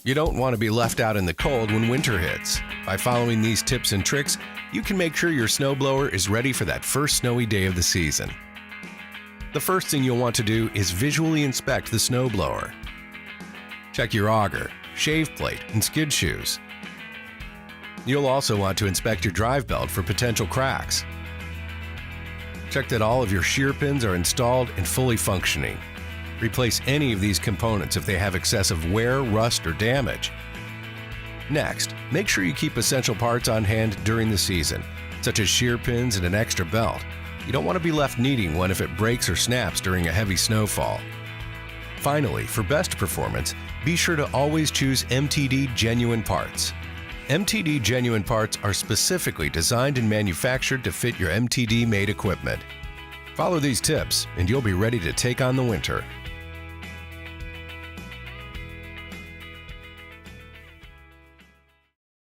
You don't want to be left out in the cold when winter hits. By following these tips and tricks, you can make sure your snowblower is ready for that first snowy day of the season. The first thing you'll want to do is visually inspect the snowblower. Check your auger, shave plate, and skid shoes. You'll also want to inspect your drive belt for potential cracks. Check that all of your shear pins are installed and fully functioning. Replace any of these components if they have excessive wear, rust, or damage. Next, make sure you keep essential parts on hand during the season, such as shear pins and an extra belt. You don't want to be left needing one if it breaks or snaps during a heavy snowfall. Finally, for best performance, be sure to always choose MTD Genuine parts. MTD Genuine parts are specifically designed and manufactured to fit your MTD-made equipment. Follow these tips, and you'll be ready to take on the winter.